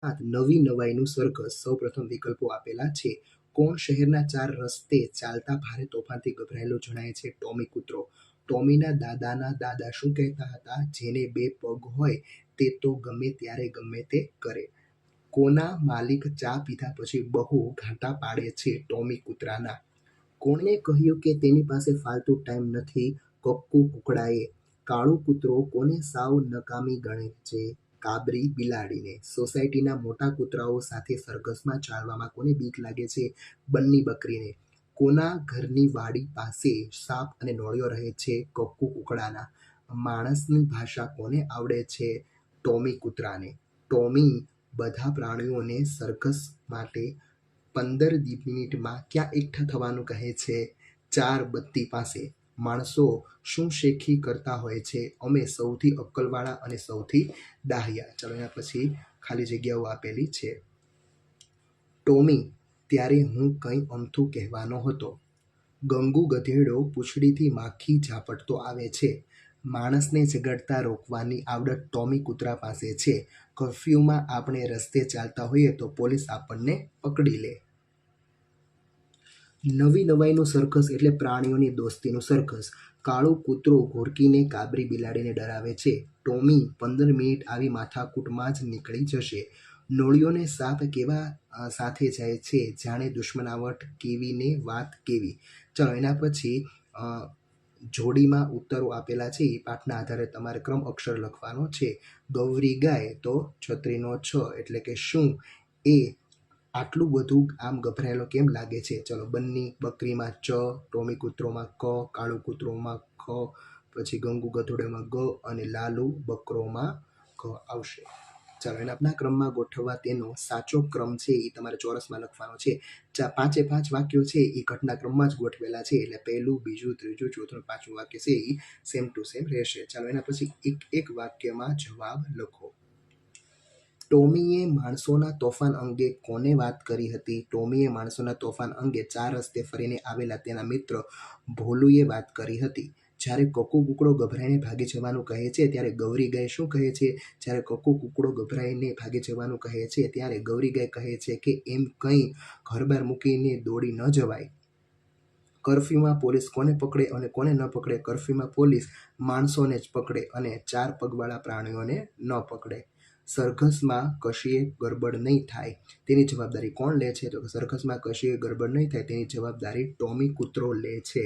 નવી નવાઈનું સરઘસ. સૌપ્રથમ વિકલ્પો આપેલા છે. કોણ શહેરના 4 રસ્તે ચાલતા ભારે તોફાનથી ગભરાયેલો જણાય છે? ટોમી કૂતરો. ટોમીના દાદાના દાદા શું કહેતા હતા? જેને 2 પગ હોય તે તો ગમે ત્યારે ગમે તે કરે. કોના માલિક ચા પીધા પછી બહુ ઘાંટા પાડે છે? ટોમી કૂતરાના. કોણે કહ્યું કે તેની પાસે ફાલતુ ટાઈમ નથી? કક્કુ કુકડાએ. કાળું કૂતરો કોને સાવ નકામી ગણે છે? કાબરી બિલાડીને. સોસાયટીના મોટા કૂતરાઓ સાથે સરઘસમાં ચાલવામાં કોને બીક લાગે છે? બન્ની બકરીને. કોના ઘરની વાડી પાસે સાપ અને નોળિયો રહે છે? કક્કુ કુકડાના. માણસની ભાષા કોને આવડે છે? ટોમી કૂતરાને. ટોમી બધા પ્રાણીઓને સરઘસ માટે 15 મિનિટમાં ક્યાં એકઠા થવાનું કહે છે? 4 બત્તી પાસે. માણસો શું શેખી કરતા હોય છે? અમે સૌથી અક્કલવાળા અને સૌથી ડાહ્યા. ચાલો એના પછી ખાલી જગ્યાઓ આપેલી છે. ટોમી, ત્યારે હું કંઈ અમથું કહેવાનો હતો. ગંગુ ગધેડો પૂંછડીથી માખી ઝાપટતો આવે છે. માણસને ઝઘડતા રોકવાની આવડત ટોમી કૂતરા પાસે છે. કર્ફ્યુમાં આપણે રસ્તે ચાલતા હોઈએ તો પોલીસ આપણને પકડી લે. નવી નવાઈનું સરઘસ એટલે પ્રાણીઓની દોસ્તીનું સરઘસ. કાળું કૂતરો ઘોરકીને કાબરી બિલાડીને ડરાવે છે. ટોમી 15 મિનિટ આવી માથાકૂટમાં જ નીકળી જશે. નોળિયોને સાપ કેવા સાથે જાય છે? જાણે દુશ્મનાવટ કેવીને વાત કેવી. ચલો એના પછી જોડીમાં ઉત્તરો આપેલા છે. એ પાઠના આધારે તમારે ક્રમ અક્ષર લખવાનો છે. ગૌરી ગાય તો છત્રીનો છ એટલે કે શું એ આટલું બધું આમ ગભરાયેલો કેમ લાગે છે? ચલો બન્ની બકરીમાં ચ, ટોમી કૂતરોમાં ક, કાળું કૂતરોમાં ખ, પછી ગંગુ ગધેડોમાં ગ અને લાલુ બકરોમાં ક આવશે. ચાલો એના ક્રમમાં ગોઠવવા તેનો સાચો ક્રમ છે એ તમારે ચોરસમાં લખવાનો છે. 5 વાક્યો છે એ ઘટનાક્રમમાં જ ગોઠવેલા છે એટલે પહેલું, બીજું, ત્રીજું, ચોથું, પાંચમું વાક્ય છે એ સેમ ટુ સેમ રહેશે. ચાલો એના પછી એક વાક્યમાં જવાબ લખો. ટોમીએ માણસોના તોફાન અંગે કોને વાત કરી હતી? ટોમીએ માણસોના તોફાન અંગે 4 રસ્તે ફરીને આવેલા તેના મિત્ર ભોલુએ વાત કરી હતી. જ્યારે કક્કુ કૂકડો ગભરાઈને ભાગી જવાનું કહે છે ત્યારે ગૌરી ગાય શું કહે છે? જ્યારે કક્કુ કૂકડો ગભરાઈને ભાગી જવાનું કહે છે ત્યારે ગૌરી ગાય કહે છે કે એમ કંઈ ઘરબાર મૂકીને દોડી ન જવાય. કર્ફ્યુમાં પોલીસ કોને પકડે અને કોને ન પકડે? કર્ફ્યુમાં પોલીસ માણસોને જ પકડે અને 4 પગવાળા પ્રાણીઓને ન પકડે. સરઘસમાં કશીય ગરબડ નહીં થાય તેની જવાબદારી કોણ લે છે? તો સરઘસમાં કશીય ગરબડ નહીં થાય તેની જવાબદારી ટોમી કૂતરો લે છે.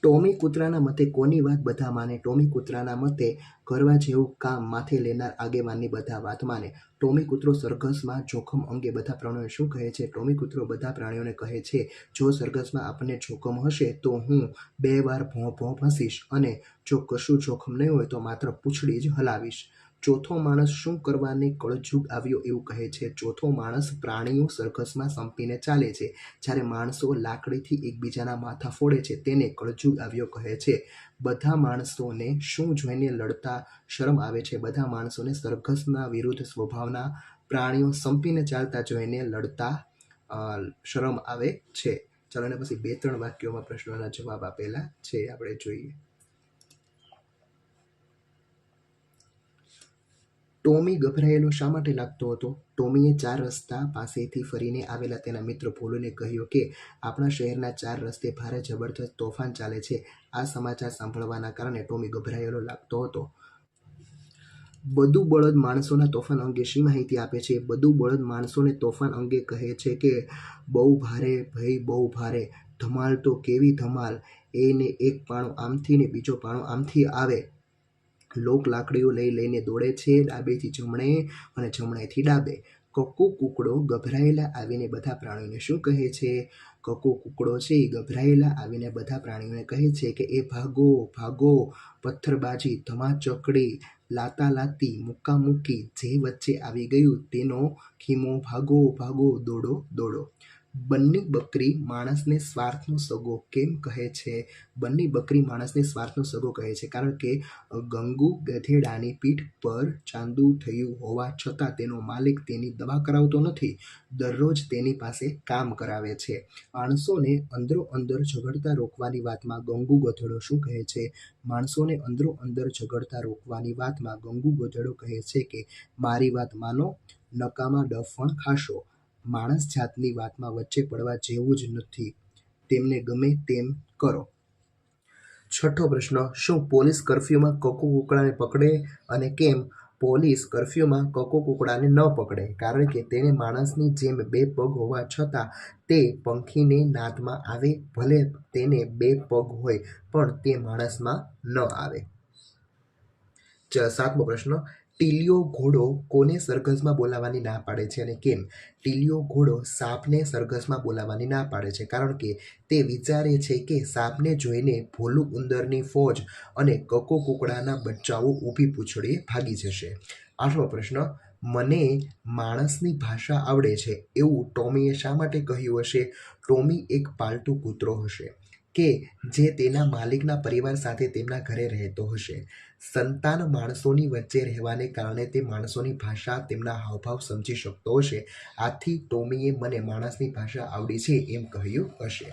ટોમી કૂતરાના મતે કોની વાત બધા માને? ટોમી કૂતરાના મતે કરવા જેવું કામ માથે લેનાર આગેવાનની બધા વાત માને. ટોમી કૂતરો સરઘસમાં જોખમ અંગે બધા પ્રાણીઓને શું કહે છે? ટોમી કૂતરો બધા પ્રાણીઓને કહે છે, જો સરઘસમાં આપણને જોખમ હશે તો હું 2 વાર ભોં ભોં ભસીશ અને જો કશું જોખમ નહીં હોય તો માત્ર પૂંછડી જ હલાવીશ. ચોથો માણસ શું કરવાને કળજુગ આવ્યો એવું કહે છે? ચોથો માણસ પ્રાણીઓ સરઘસમાં સંપીને ચાલે છે. જ્યારે માણસો લાકડીથી એકબીજાના માથા ફોડે છે તેને કળજુગ આવ્યો કહે છે. બધા માણસોને શું જોઈને લડતા શરમ આવે છે? બધા માણસોને સરઘસના વિરુદ્ધ સ્વભાવના પ્રાણીઓ સંપીને ચાલતા જોઈને લડતા શરમ આવે છે. ચાલો અને પછી 2-3 વાક્યોમાં પ્રશ્નોના જવાબ આપેલા છે આપણે જોઈએ. ટોમી ગભરાયેલો શા માટે લાગતો હતો? ટોમીએ 4 રસ્તા પાસેથી ફરીને આવેલા તેના મિત્ર ભોલુને કહ્યું કે આપણા શહેરના 4 રસ્તે ભારે જબરદસ્ત તોફાન ચાલે છે. આ સમાચાર સાંભળવાના કારણે ટોમી ગભરાયેલો લાગતો હતો. બધું બળદ માણસોના તોફાન અંગે શી માહિતી આપે છે? બધું બળદ માણસોને તોફાન અંગે કહે છે કે બહુ ભારે ભાઈ બહુ ભારે, ધમાલ તો કેવી ધમાલ, એને એક પાણો આમથી ને બીજો પાણો આમથી આવે. લોક લાકડીઓ લઈ લઈને દોડે છે, ડાબેથી જમણે અને જમણેથી ડાબે. કક્કુ કૂકડો ગભરાયેલા આવીને બધા પ્રાણીઓને શું કહે છે? કક્કુ કૂકડો છે એ ગભરાયેલા આવીને બધા પ્રાણીઓને કહે છે કે એ ભાગો ભાગો, પથ્થરબાજી, ધમાચકડી, લાતાલાતી, મુક્કામુક્કી જે વચ્ચે આવી ગયું તેનો ખીમો, ભાગો ભાગો, દોડો દોડો. બંને બકરી માણસને સ્વાર્થનો સગો કેમ કહે છે? બંને બકરી માણસને સ્વાર્થનો સગો કહે છે કારણ કે ગંગુ ગધેડાની પીઠ પર ચાંદુ થયું હોવા છતાં તેનો માલિક તેની દવા કરાવતો નથી, દરરોજ તેની પાસે કામ કરાવે છે. માણસોને અંદરો-અંદર ઝઘડતા રોકવાની વાતમાં ગંગુ ગધેડો શું કહે છે? માણસોને અંદરો-અંદર ઝઘડતા રોકવાની વાતમાં ગંગુ ગધેડો કહે છે કે મારી વાત માનો, નકામા ડફણ ખાશો. માણસ જાતની વાતમાં વચ્ચે પડવા જેવું જ નથી, તેમને ગમે તેમ કરો. છઠ્ઠો પ્રશ્ન, શું પોલીસ કર્ફ્યુમાં કકુ-કુકડાને પકડે અને કેમ? પોલીસ કર્ફ્યુમાં કકુ-કુકડાને ન પકડે કારણ કે તેને માણસની જેમ બે પગ હોવા છતાં તે પંખીને નાદમાં આવે. ભલે તેને બે પગ હોય પણ તે માણસમાં ન આવે. સાતમો પ્રશ્ન, ટીલિયો ઘોડો કોને સરઘસમાં બોલાવવાની ના પાડે છે અને કેમ? ટીલિયો ઘોડો સાપને સરઘસમાં બોલાવવાની ના પાડે છે કારણ કે તે વિચારે છે કે સાપને જોઈને ભોલું ઉંદરની ફોજ અને કકુ-કુકડાના બચ્ચાઓ ઊભી પૂંછડીએ ભાગી જશે. આઠમો પ્રશ્ન, મને માણસની ભાષા આવડે છે એવું ટોમીએ શા માટે કહ્યું હશે? ટોમી એક પાલતુ કૂતરો હશે કે જે તેના માલિકના પરિવાર સાથે તેમના ઘરે રહેતો હશે. સંતાન માણસોની વચ્ચે રહેવાને કારણે તે માણસોની ભાષા, તેમના હાવભાવ સમજી શકતો હશે. આથી ટોમીએ મને માણસની ભાષા આવડી છે એમ કહ્યું હશે.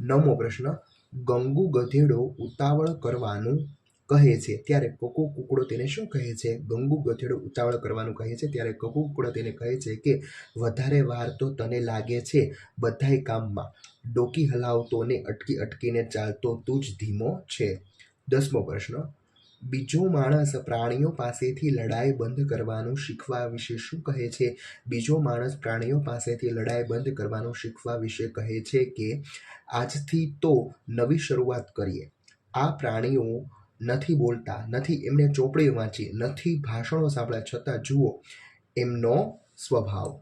નવમો પ્રશ્ન, ગંગુ ગધેડો ઉતાવળ કરવાનું કહે છે ત્યારે કકુ-કુકડો તેને શું કહે છે? ગંગુ ગધેડો ઉતાવળ કરવાનું કહે છે ત્યારે કકુ-કુકડો તેને કહે છે કે વધારે વાર તો તને લાગે છે બધાય કામમાં, ડોકી હલાવતો ને અટકીને ચાલતો તું જ ધીમો છે. 10મો પ્રશ્ન, બીજો માણસ પ્રાણીઓ પાસેથી લડાઈ બંધ કરવાનું શીખવા વિશે શું કહે છે? બીજો માણસ પ્રાણીઓ પાસેથી લડાઈ બંધ કરવાનું શીખવા વિશે કહે છે કે આજથી તો નવી શરૂઆત કરીએ. આ પ્રાણીઓ નથી બોલતા, નથી એમણે ચોપડી વાંચી, નથી ભાષણો સાંભળ્યા, છતાં જુઓ એમનો સ્વભાવ.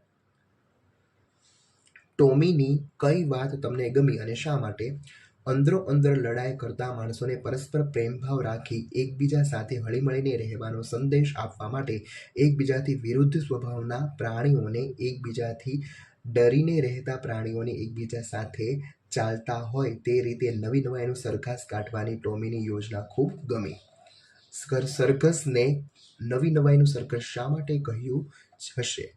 ટોમીની કઈ વાત તમને ગમી અને શા માટે? અંદરો-અંદર લડાઈ કરતા માણસોને પરસ્પર પ્રેમભાવ રાખી એકબીજા સાથે હળીમળીને રહેવાનો સંદેશ આપવા માટે એકબીજાથી વિરુદ્ધ સ્વભાવના પ્રાણીઓને એકબીજાથી ડરીને રહેતા પ્રાણીઓને એકબીજા સાથે ચાલતા હોય તે રીતે નવી નવાઈનું સરઘસ કાઢવાની ટોમીની યોજના ખૂબ ગમી. સરઘસને નવી નવાઈનું સરઘસ શા માટે કહ્યું હશે?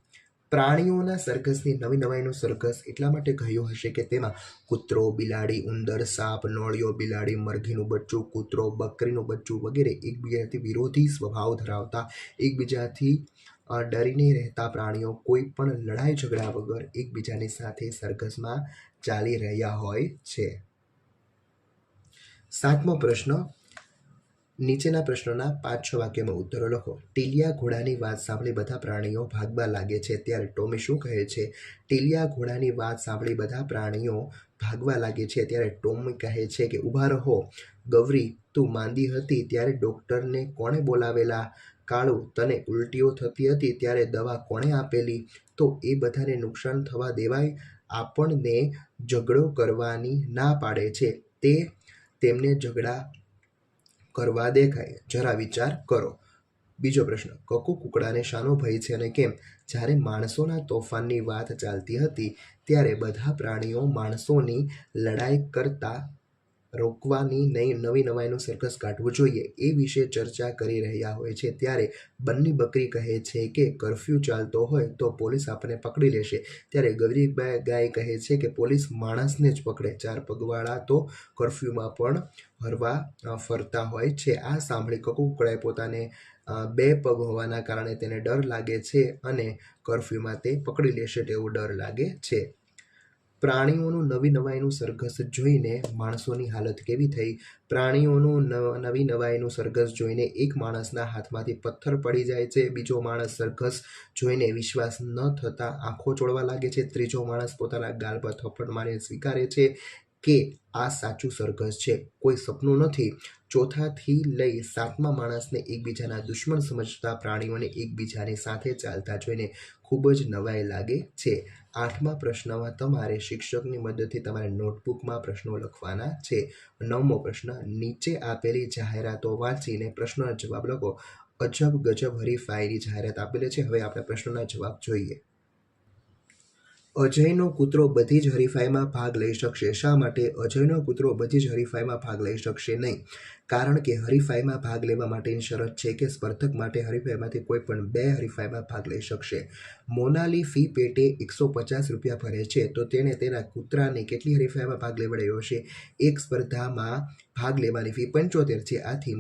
પ્રાણીઓના સરઘસને નવી નવાઈનું સરઘસ એટલા માટે કહ્યું હશે કે તેમાં કૂતરો, બિલાડી, ઉંદર, સાપ, નોળિયો, બિલાડી, મરઘીનું બચ્ચું, કૂતરો, બકરીનું બચ્ચું વગેરે એકબીજાથી વિરોધી સ્વભાવ ધરાવતા, એકબીજાથી ડરીને રહેતા પ્રાણીઓ કોઈ પણ લડાઈ ઝઘડા વગર એકબીજાની સાથે સરઘસમાં ચાલી રહ્યા હોય છે. 7મો પ્રશ્ન, નીચેના પ્રશ્નોના 5-6 વાક્યમાં ઉત્તરો લખો. ટીલિયા ઘોડાની વાત સાંભળી બધા પ્રાણીઓ ભાગવા લાગે છે ત્યારે ટોમી શું કહે છે? ટીલિયા ઘોડાની વાત સાંભળી બધા પ્રાણીઓ ભાગવા લાગે છે ત્યારે ટોમી કહે છે કે ઊભા રહો. ગૌરી, તું માંદી હતી ત્યારે ડોક્ટરને કોણે બોલાવેલા? કાળુ, તને ઉલટીઓ થતી હતી ત્યારે દવા કોણે આપેલી? તો એ બધાને નુકસાન થવા દેવાય? આપણને ઝઘડો કરવાની ના પાડે છે તે તેમને ઝઘડા કરવા દેખાય, જરા વિચાર કરો. બીજો પ્રશ્ન, કકુ-કુકડાને શાનો ભય છે અને કેમ? જ્યારે માણસોના તોફાનની વાત ચાલતી હતી ત્યારે બધા પ્રાણીઓ માણસોની લડાઈ કરતા રોકવાની નવી નવાઈનું સરઘસ કાઢવું જોઈએ એ વિશે ચર્ચા કરી રહ્યા હોય છે ત્યારે બંને બકરી કહે છે કે કર્ફ્યુ ચાલતો હોય તો પોલીસ આપણને પકડી લેશે. ત્યારે ગૌરી ગાય કહે છે કે પોલીસ માણસને જ પકડે, 4 પગવાળા તો કર્ફ્યુમાં પણ હરવા ફરતા હોય છે. આ સાંભળી કકુ-કુકડાએ પોતાને 2 પગ હોવાના કારણે તેને ડર લાગે છે અને કર્ફ્યુમાં તે પકડી લેશે તેવો ડર લાગે છે. પ્રાણીઓનું નવી નવાઈનું સરઘસ જોઈને માણસોની હાલત કેવી થઈ? પ્રાણીઓનું નવી નવાઈનું સરઘસ જોઈને એક માણસના હાથમાંથી પથ્થર પડી જાય છે, બીજો માણસ સરઘસ જોઈને વિશ્વાસ ન થતાં આંખો ચોળવા લાગે છે, ત્રીજો માણસ પોતાના ગાલ પર થપ્પડ મારીને સ્વીકારે છે કે આ સાચું સરઘસ છે, કોઈ સપનું નથી. ચોથાથી લઈ 7મા માણસને એકબીજાના દુશ્મન સમજતા પ્રાણીઓને એકબીજાની સાથે ચાલતા જોઈને ખૂબ જ નવાઈ લાગે છે. 8મા પ્રશ્નમાં તમારે શિક્ષકની મદદથી તમારી નોટબુકમાં પ્રશ્નો લખવાના છે. 9મો પ્રશ્ન, નીચે આપેલી જાહેરાતો વાંચીને પ્રશ્નોના જવાબ લખો. અજબ ગજબ હરીફાઈની જાહેરાત આપેલી છે. હવે આપણે પ્રશ્નોના જવાબ જોઈએ. અજયનો કૂતરો બધી જ હરીફાઈમાં ભાગ લઈ શકશે. શા માટે અજયનો કૂતરો બધી જ હરીફાઈમાં ભાગ લઈ શકશે નહીં? કારણ કે હરીફાઈમાં ભાગ લેવા માટેની શરત છે કે સ્પર્ધક માટે હરીફાઈમાંથી કોઈ પણ 2 હરીફાઈમાં ભાગ લઈ શકશે. મોનાલી ફી પેટે ₹150 ભરે છે તો તેણે તેના કૂતરાને કેટલી હરીફાઈમાં ભાગ લેવડાવ્યો હશે? એક સ્પર્ધામાં ભાગ લેવાની ફી 75 છે. આથી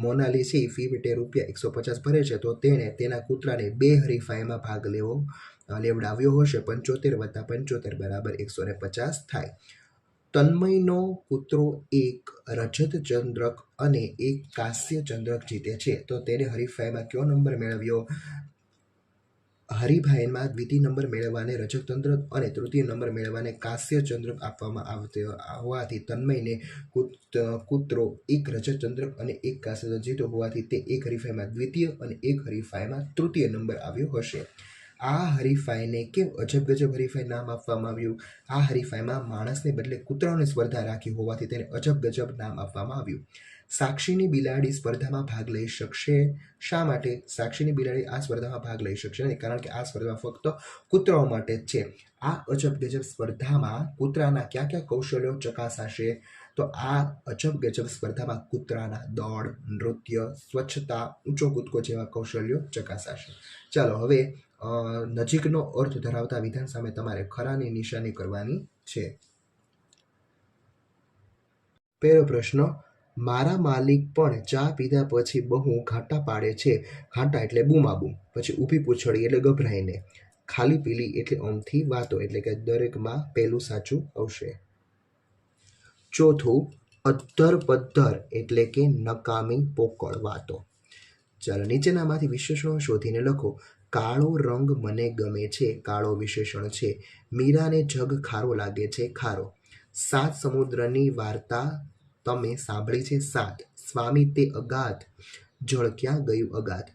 મોનાલી છે ફી પેટે ₹150 ભરે છે તો તેણે તેના કૂતરાને 2 હરીફાઈમાં ભાગ લેવડાવ્યો હશે. 75 + 75 = 150 થાય. તન્મયનો કૂતરો એક રજત ચંદ્રક અને એક કાંસ્ય ચંદ્રક જીતે છે તો તેણે હરીફાઈમાં કયો નંબર મેળવ્યો? હરીફાઈમાં દ્વિતીય નંબર મેળવવાને રજત ચંદ્રક અને તૃતીય નંબર મેળવવાને કાંસ્ય ચંદ્રક આપવામાં હોવાથી તન્મયને કૂતરો એક રજત ચંદ્રક અને એક કાંસ્ય ચંદ્રક જીત્યો હોવાથી તે એક હરીફાઈમાં દ્વિતીય અને એક હરીફાઈમાં તૃતીય નંબર આવ્યો હશે. આ હરીફાઈને કેમ અજબ ગજબ હરીફાઈ નામ આપવામાં આવ્યું? આ હરીફાઈમાં માણસને બદલે કૂતરાઓની સ્પર્ધા રાખી હોવાથી તેને અજબ ગજબ નામ આપવામાં આવ્યું. સાક્ષીની બિલાડી સ્પર્ધામાં ભાગ લઈ શકશે. શા માટે સાક્ષીની બિલાડી આ સ્પર્ધામાં ભાગ લઈ શકશે નહીં? કારણ કે આ સ્પર્ધા ફક્ત કૂતરાઓ માટે જ છે. આ અજબ ગજબ સ્પર્ધામાં કૂતરાના કયા કયા કૌશલ્યો ચકાસાશે? તો આ અજબ ગજબ સ્પર્ધામાં કૂતરાના દોડ, નૃત્ય, સ્વચ્છતા, ઊંચો કૂદકો જેવા કૌશલ્યો ચકાસાશે. ચાલો હવે નજીકનો અર્થ ધરાવતા વિધાન સામે તમારે ખરાની નિશાની કરવાની છે. પહેલો પ્રશ્ન, મારા માલિક પણ ચા પીધા પછી બહુ ઘાટા પાડે છે. ઘાટા એટલે બૂમાબૂમ. પછી ઊભી પૂંછડી એટલે ગભરાઈને. ખાલી પીલી એટલે અમથી વાતો, એટલે કે દરેકમાં પહેલું સાચું આવશે. ચોથું, અધ્ધર પધ્ધર એટલે કે નકામી પોકળ વાતો. ચાલો નીચેનામાંથી વિશેષણો શોધીને લખો. કાળો રંગ મને ગમે છે. કાળો વિશેષણ છે. મીરાને જગ ખારો લાગે છે. ખારો. 7 સમુદ્રની વાર્તા તમે સાંભળી છે. 7. સ્વામી તે અગાધ જળ ક્યાં ગયું અગાધ.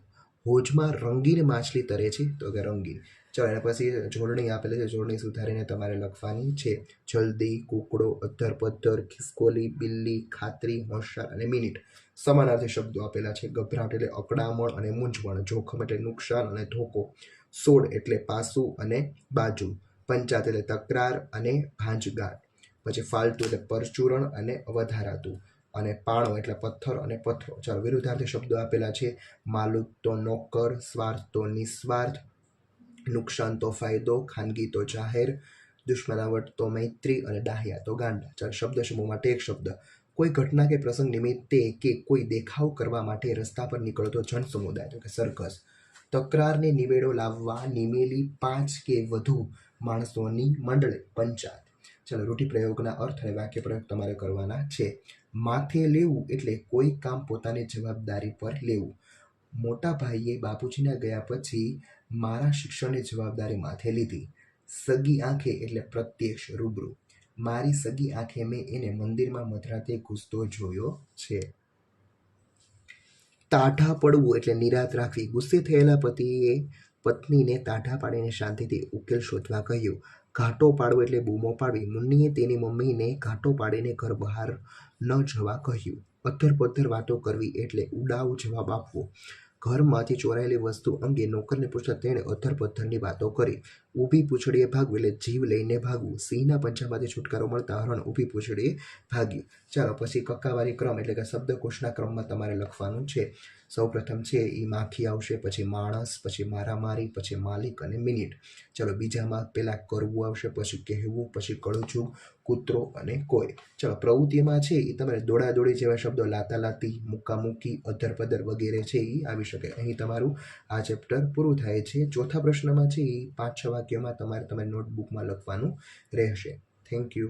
હોજમાં રંગીન માછલી તરે છે તો કે રંગીન. ચાલો એના પછી જોડણી આપેલી છે. જોડણી સુધારીને તમારે લખવાની છે. જલ્દી, કુકડો, અધ્ધર પધ્ધર, ખિસકોલી, બિલ્લી, ખાતરી, હોશિયાર અને મિનિટ. સમાનાર્થી શબ્દો આપેલા છે. ગભરાટ એટલે અકળામણ અને મૂંઝવણ. જોખમ એટલે નુકસાન અને ધોકો. સોડ એટલે પાસું અને બાજુ. પંચાત એટલે તકરાર અને ભાંજગાંઠ. પછી ફાલતુ એટલે પરચુરણ અને વધારાતું. અને પાણો એટલે પથ્થર અને પથરો. ચાલો વિરુદ્ધાર્થી શબ્દો આપેલા છે. માલુક તો નોકર, સ્વાર્થ તો નિસ્વાર્થ, નુકસાન તો ફાયદો, ખાનગી તો જાહેર, દુશ્મનાવટ તો મૈત્રી અને ડાહ્યા તો ગાંડા. ચાલો શબ્દ સમૂહ માટે એક શબ્દ. કોઈ ઘટના કે પ્રસંગ નિમિત્તે કે કોઈ દેખાવ કરવા માટે રસ્તા પર નીકળતો જન સમુદાય તો કે સર્કસ. તકરારને નિવેડો લાવવા નિમેલી 5 કે વધુ માણસોની મંડળી પંચાયત. ચાલો રૂઢિપ્રયોગના અર્થ અને વાક્યપ્રયોગ તમારે કરવાના છે. માથે લેવું એટલે કોઈ કામ પોતાની જવાબદારી પર લેવું. મોટા ભાઈએ બાપુજીના ગયા પછી મારા શિક્ષણની જવાબદારી માથે લીધી. સગી આંખે એટલે પ્રત્યક્ષ રૂબરૂ. મારી સગી આંખે મેં એને મંદિરમાં મધરાતે ઘૂસતો જોયો છે. તાઢા પડવું એટલે નિરાત રાખવી. ગુસ્સે થયેલા પતિએ પત્નીને તાઢા પાડીને શાંતિથી ઉકેલ શોધવા કહ્યું. ઘાટો પાડવો એટલે બૂમો પાડવી. મુન્નીએ તેની મમ્મીને ઘાટો પાડીને ઘર બહાર ન જવા કહ્યું. અધ્ધર પધ્ધર વાતો કરવી એટલે ઉડાઉ જવાબ આપવો. ઘરમાંથી ચોરાયેલી વસ્તુ અંગે નોકરને પૂછતા તેણે અધ્ધર પધ્ધરની વાતો કરી. ઊભી પૂંછડીએ ભાગવું એટલે જીવ લઈને ભાગવું. સિંહના પંજામાંથી છુટકારો મળતા હરણ ઊભી પૂંછડીએ ભાગ્યું. ચાલો પછી કક્કાવારી ક્રમ એટલે કે શબ્દકોશના ક્રમમાં તમારે લખવાનું છે. સૌપ્રથમ છે એ માખી આવશે, પછી માણસ, પછી મારામારી, પછી માલિક અને મિનિટ. ચાલો બીજામાં પહેલાં કરવું આવશે, પછી કહેવું, પછી કળજું, કૂતરો અને કોઈ. ચાલો પ્રવૃત્તિમાં છે એ તમારે દોડાદોડી જેવા શબ્દો લાતાલાતી, મુક્કામુક્કી, અધ્ધર પધ્ધર વગેરે છે એ આવી શકે. અહીં તમારું આ ચેપ્ટર પૂરું થાય છે. ચોથા પ્રશ્નમાં છે એ 5-6 વાક્યોમાં તમારી નોટબુકમાં લખવાનું રહેશે. Thank you.